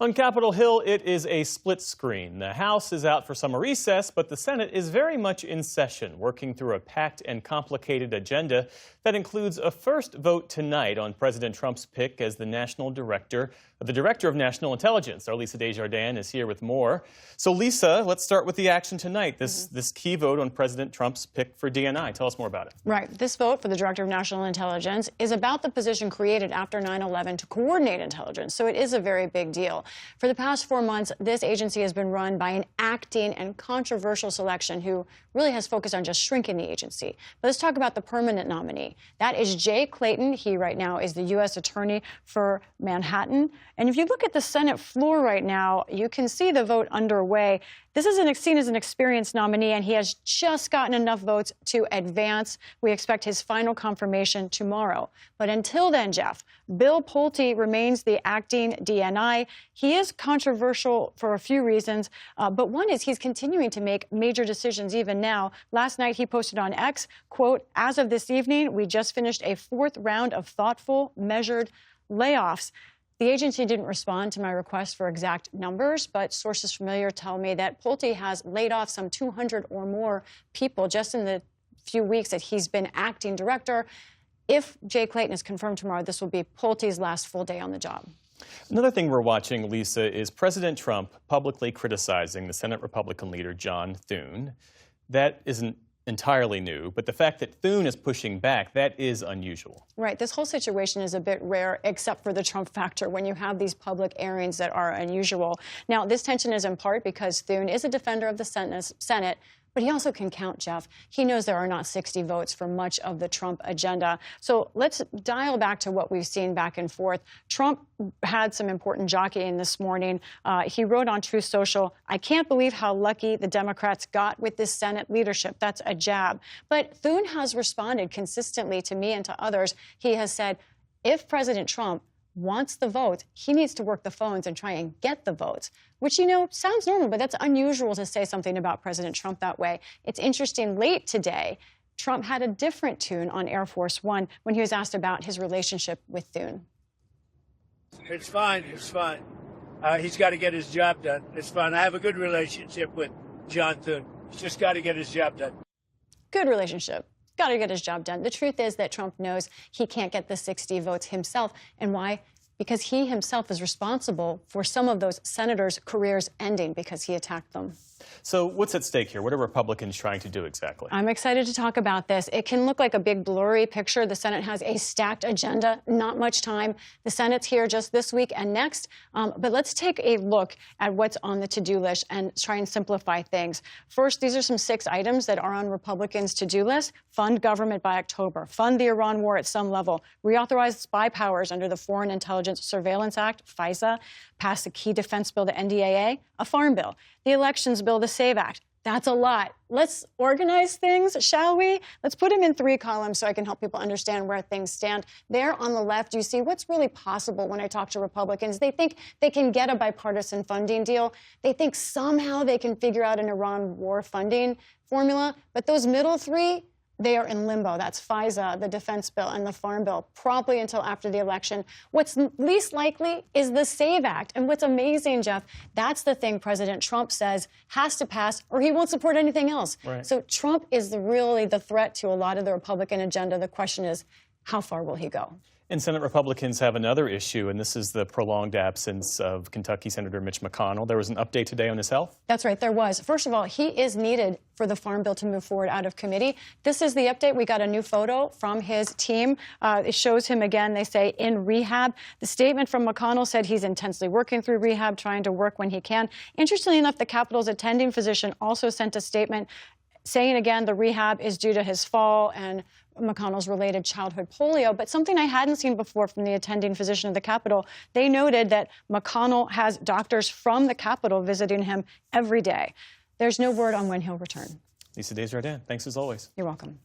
On Capitol Hill, it is a split screen. The House is out for summer recess, but the Senate is very much in session, working through a packed and complicated agenda that includes a first vote tonight on President Trump's pick as the Director of National Intelligence. Our Lisa Desjardins is here with more. So, Lisa, let's start with the action tonight. This key vote on President Trump's pick for DNI. Tell us more about it. Right. This vote for the Director of National Intelligence is about the position created after 9/11 to coordinate intelligence. So it is a very big deal. For the past 4 months, this agency has been run by an acting and controversial selection who really has focused on just shrinking the agency. But let's talk about the permanent nominee. That is Jay Clayton. He right now is the U.S. Attorney for Manhattan. And if you look at the Senate floor right now, you can see the vote underway. This is seen as an experienced nominee, and he has just gotten enough votes to advance. We expect his final confirmation tomorrow. But until then, Jeff, Bill Pulte remains the acting DNI. He is controversial for a few reasons, but one is he's continuing to make major decisions even now. Last night, he posted on X, quote, "As of this evening, we just finished a 4th round of thoughtful, measured layoffs." The agency didn't respond to my request for exact numbers, but sources familiar tell me that Pulte has laid off some 200 or more people just in the few weeks that he's been acting director. If Jay Clayton is confirmed tomorrow, this will be Pulte's last full day on the job. Another thing we're watching, Lisa, is President Trump publicly criticizing the Senate Republican leader, John Thune. That isn't entirely new, but the fact that Thune is pushing back, that is unusual. Right. This whole situation is a bit rare, except for the Trump factor, when you have these public airings that are unusual. Now, this tension is in part because Thune is a defender of the Senate, but he also can count, Jeff. He knows there are not 60 votes for much of the Trump agenda. So let's dial back to what we've seen back and forth. Trump had some important jockeying this morning. He wrote on Truth Social, "I can't believe how lucky the Democrats got with this Senate leadership." That's a jab. But Thune has responded consistently to me and to others. He has said, if President Trump wants the votes, he needs to work the phones and try and get the votes, which, you know, sounds normal, but that's unusual to say something about President Trump that way. It's interesting, late today, Trump had a different tune on Air Force One when he was asked about his relationship with Thune. It's fine. It's fine. He's got to get his job done. It's fine. I have a good relationship with John Thune. He's just got to get his job done. Good relationship. Got to get his job done. The truth is that Trump knows he can't get the 60 votes himself. And why? Because he himself is responsible for some of those senators' careers ending because he attacked them. So what's at stake here? What are Republicans trying to do exactly? I'm excited to talk about this. It can look like a big blurry picture. The Senate has a stacked agenda, not much time. The Senate's here just this week and next. But let's take a look at what's on the to-do list and try and simplify things. First, these are some 6 items that are on Republicans' to-do list. Fund government by October. Fund the Iran war at some level. Reauthorize spy powers under the Foreign Intelligence Surveillance Act, FISA. Pass a key defense bill, the NDAA. A farm bill. The Elections Bill, the SAVE Act. That's a lot. Let's organize things, shall we? Let's put them in 3 columns so I can help people understand where things stand. There on the left, you see what's really possible when I talk to Republicans. They think they can get a bipartisan funding deal. They think somehow they can figure out an Iran war funding formula. But those middle 3, they are in limbo. That's FISA, the defense bill, and the farm bill, probably until after the election. What's least likely is the SAVE Act. And what's amazing, Jeff, that's the thing President Trump says has to pass or he won't support anything else. Right. So Trump is really the threat to a lot of the Republican agenda. The question is, how far will he go? And Senate Republicans have another issue, and this is the prolonged absence of Kentucky Senator Mitch McConnell. There was an update today on his health? That's right, there was. First of all, he is needed for the Farm Bill to move forward out of committee. This is the update. We got a new photo from his team. It shows him again, they say, in rehab. The statement from McConnell said he's intensely working through rehab, trying to work when he can. Interestingly enough, the Capitol's attending physician also sent a statement saying again the rehab is due to his fall and McConnell's related childhood polio. But something I hadn't seen before from the attending physician of the Capitol, they noted that McConnell has doctors from the Capitol visiting him every day. There's no word on when he'll return. Lisa Desjardins, thanks as always. You're welcome.